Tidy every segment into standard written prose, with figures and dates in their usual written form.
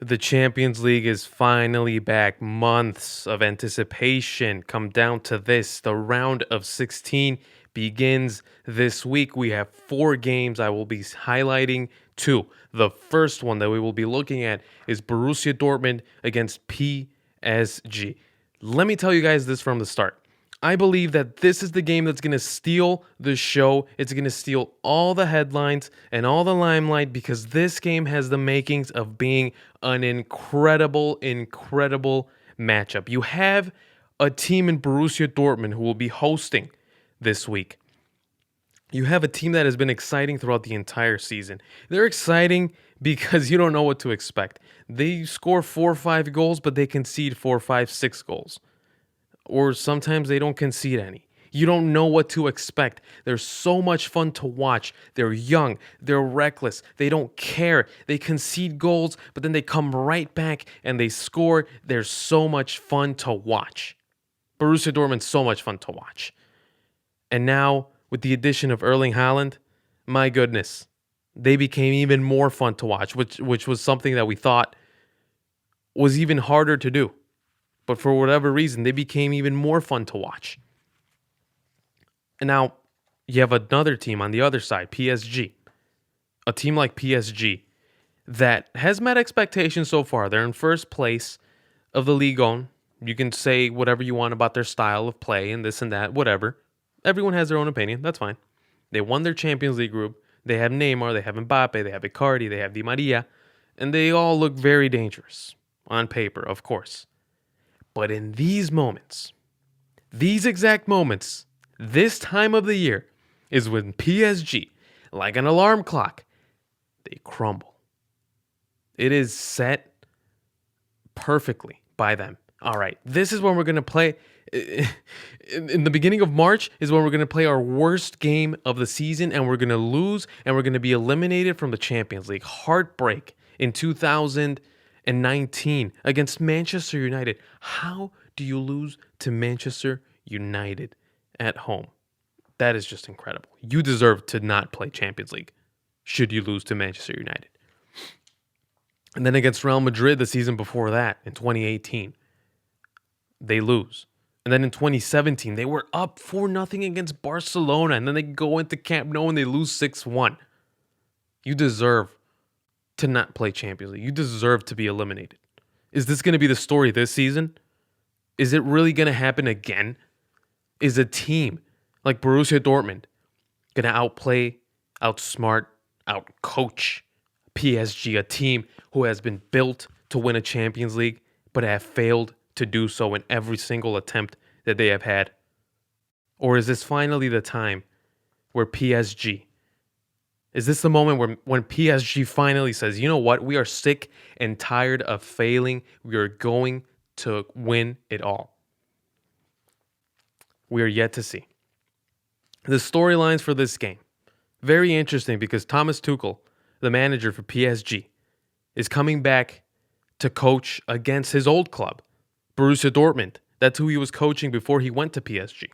The Champions League is finally back. Months of anticipation come down to this. The round of 16 begins this week. We have 4 games. I will be highlighting 2. The first one that we will be looking at is Borussia Dortmund against PSG. Let me tell you guys this from the start. I believe that this is the game that's going to steal the show. It's going to steal all the headlines and all the limelight because this game has the makings of being an incredible matchup. You have a team in Borussia Dortmund who will be hosting this week. You have a team that has been exciting throughout the entire season. They're exciting because you don't know what to expect. They score 4 or 5 goals, but they concede 4, 5, 6 goals. Or sometimes they don't concede any. You don't know what to expect. They're so much fun to watch. They're young. They're reckless. They don't care. They concede goals, but then they come right back and they score. They're so much fun to watch. Borussia Dortmund's so much fun to watch. And now, with the addition of Erling Haaland, my goodness, they became even more fun to watch, which was something that we thought was even harder to do. But for whatever reason, they became even more fun to watch. And now you have another team on the other side, PSG. A team like PSG that has met expectations so far. They're in first place of the Ligue 1. You can say whatever you want about their style of play and this and that, whatever. Everyone has their own opinion. That's fine. They won their Champions League group. They have Neymar, they have Mbappe, they have Icardi, they have Di Maria. And they all look very dangerous on paper, of course. But in these moments, these exact moments, this time of the year is when PSG, like an alarm clock, they crumble. It is set perfectly by them. All right, this is when we're going to play. In the beginning of March is when we're going to play our worst game of the season, and we're going to lose, and we're going to be eliminated from the Champions League. Heartbreak in 2019 against Manchester United. How do you lose to Manchester United at home? That is just incredible. You deserve to not play Champions League should you lose to Manchester United. And then against Real Madrid the season before that in 2018, they lose. And then in 2017, they were up 4-0 against Barcelona, and then they go into Camp Nou and they lose 6-1. You deserve to not play Champions League. You deserve to be eliminated. Is this going to be the story this season? Is it really going to happen again? Is a team like Borussia Dortmund going to outplay, outsmart, outcoach PSG, a team who has been built to win a Champions League but have failed to do so in every single attempt that they have had? Or is this finally the time where PSG, is this the moment when PSG finally says, you know what, we are sick and tired of failing. We are going to win it all. We are yet to see. The storylines for this game, very interesting because Thomas Tuchel, the manager for PSG, is coming back to coach against his old club, Borussia Dortmund. That's who he was coaching before he went to PSG.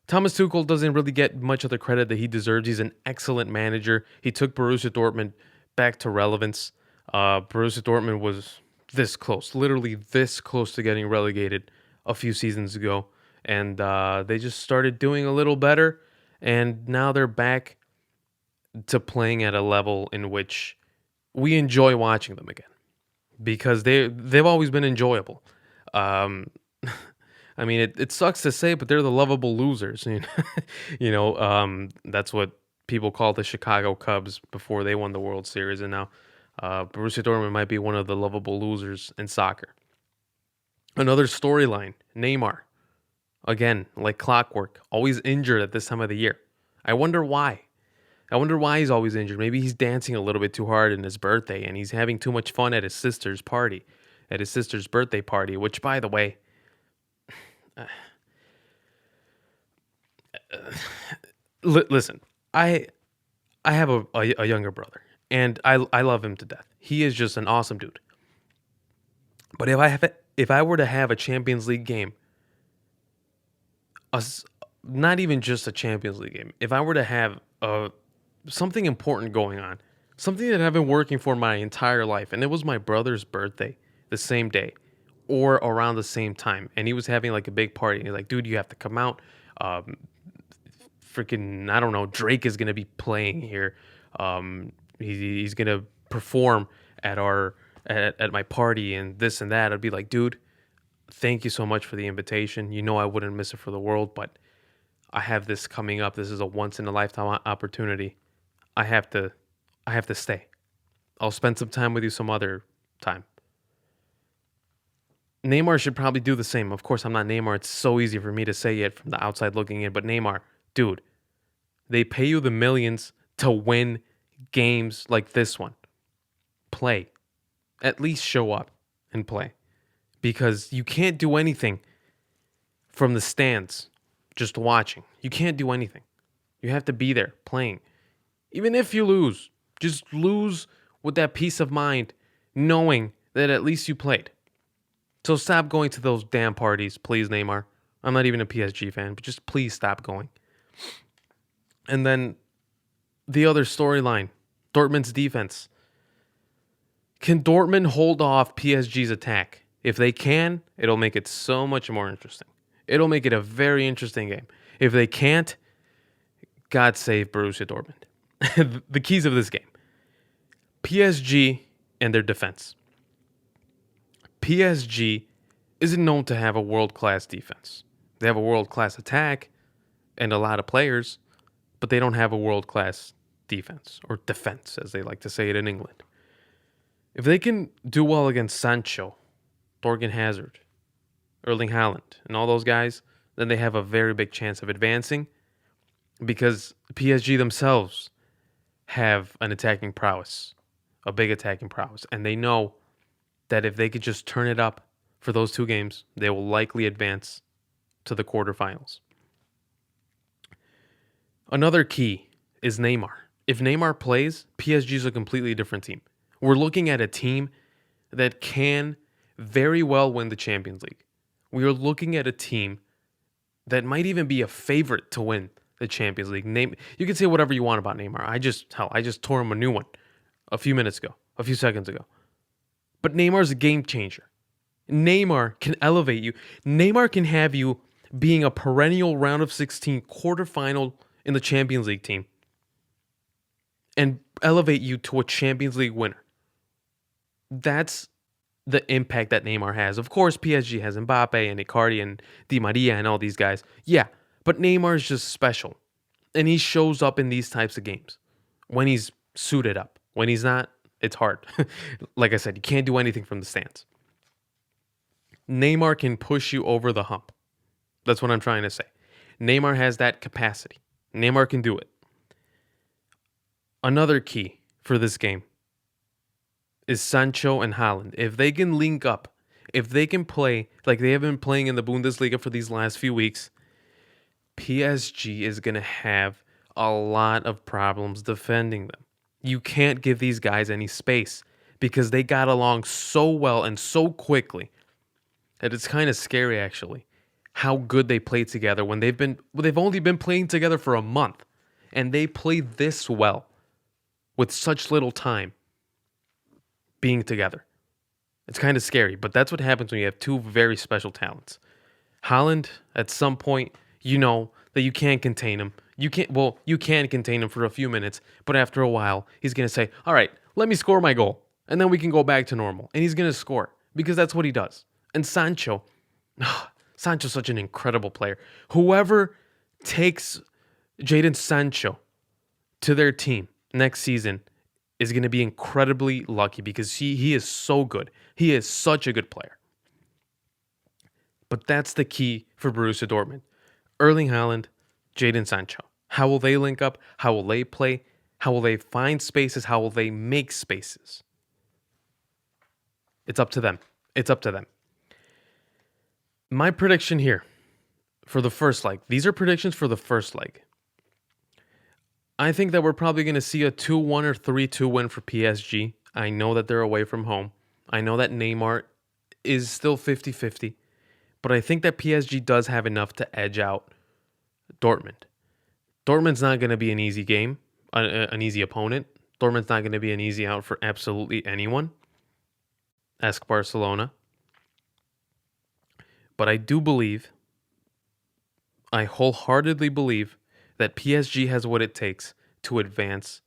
Thomas Tuchel doesn't really get much of the credit that he deserves. He's an excellent manager. He took Borussia Dortmund back to relevance. Borussia Dortmund was this close, literally this close to getting relegated a few seasons ago. And they just started doing a little better. And now they're back to playing at a level in which we enjoy watching them again. Because they've always been enjoyable. I mean, it sucks to say, but they're the lovable losers. That's what people call the Chicago Cubs before they won the World Series. And now Borussia Dortmund might be one of the lovable losers in soccer. Another storyline, Neymar. Again, like clockwork, always injured at this time of the year. I wonder why. I wonder why he's always injured. Maybe he's dancing a little bit too hard in his birthday and he's having too much fun at his sister's birthday party, which, by the way, listen, I have a younger brother, and I love him to death. He is just an awesome dude. But if I were to have a Champions League game, not even just a Champions League game, if I were to have something important going on, Something that I've been working for my entire life, and it was my brother's birthday the same day or around the same time. And he was having like a big party. And he's like, dude, you have to come out. Um, Freaking, I don't know, Drake is going to be playing here. He's going to perform at at my party and this and that. I'd be like, dude, thank you so much for the invitation. You know I wouldn't miss it for the world, but I have this coming up. This is a once in a lifetime opportunity. I have to I have to stay. I'll spend some time with you some other time. Neymar should probably do the same. Of course, I'm not Neymar. It's so easy for me to say it from the outside looking in, but Neymar, dude, they pay you the millions to win games like this one. Play. At least show up and play. Because you can't do anything from the stands just watching. You can't do anything. You have to be there playing. Even if you lose, just lose with that peace of mind knowing that at least you played. So stop going to those damn parties, please, Neymar. I'm not even a PSG fan, but just please stop going. And then the other storyline, Dortmund's defense. Can Dortmund hold off PSG's attack? If they can, it'll make it so much more interesting. It'll make it a very interesting game. If they can't, God save Borussia Dortmund. The keys of this game. PSG and their defense. PSG isn't known to have a world-class defense. They have a world-class attack and a lot of players, but they don't have a world-class defense, or defense, as they like to say it in England. If they can do well against Sancho, Thorgan Hazard, Erling Haaland, and all those guys, then they have a very big chance of advancing because PSG themselves have an attacking prowess, a big attacking prowess, and they know that if they could just turn it up for those two games, they will likely advance to the quarterfinals. Another key is Neymar. If Neymar plays, PSG is a completely different team. We're looking at a team that can very well win the Champions League. We are looking at a team that might even be a favorite to win the Champions League. You can say whatever you want about Neymar. I just tore him a new one a few seconds ago. But Neymar's a game changer. Neymar can elevate you. Neymar can have you being a perennial round of 16 quarterfinal in the Champions League team and elevate you to a Champions League winner. That's the impact that Neymar has. Of course, PSG has Mbappe and Icardi and Di Maria and all these guys. Yeah, but Neymar is just special. And he shows up in these types of games when he's suited up. When he's not, it's hard. Like I said, you can't do anything from the stands. Neymar can push you over the hump. That's what I'm trying to say. Neymar has that capacity. Neymar can do it. Another key for this game is Sancho and Haaland. If they can link up, if they can play like they have been playing in the Bundesliga for these last few weeks, PSG is going to have a lot of problems defending them. You can't give these guys any space because they got along so well and so quickly that it's kind of scary, actually, how good they play together when they've only been playing together for a month, and they play this well with such little time being together. It's kind of scary, but that's what happens when you have two very special talents. Haaland, at some point, you know that you can't contain him. You can contain him for a few minutes, but after a while, he's going to say, all right, let me score my goal, and then we can go back to normal. And he's going to score, because that's what he does. And Sancho's such an incredible player. Whoever takes Jadon Sancho to their team next season is going to be incredibly lucky because he is so good. He is such a good player. But that's the key for Borussia Dortmund. Erling Haaland, Jadon Sancho. How will they link up? How will they play? How will they find spaces? How will they make spaces? It's up to them. It's up to them. My prediction here for the first leg. These are predictions for the first leg. I think that we're probably going to see a 2-1 or 3-2 win for PSG. I know that they're away from home. I know that Neymar is still 50-50. But I think that PSG does have enough to edge out Dortmund. Dortmund's not going to be an easy game, an easy opponent. Dortmund's not going to be an easy out for absolutely anyone. Ask Barcelona. But I wholeheartedly believe that PSG has what it takes to advance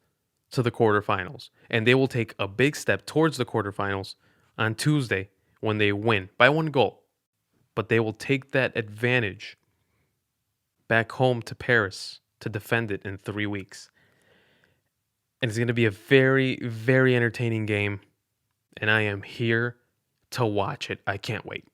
to the quarterfinals. And they will take a big step towards the quarterfinals on Tuesday when they win by 1 goal. But they will take that advantage back home to Paris to defend it in 3 weeks. And it's going to be a very, very entertaining game. And I am here to watch it. I can't wait.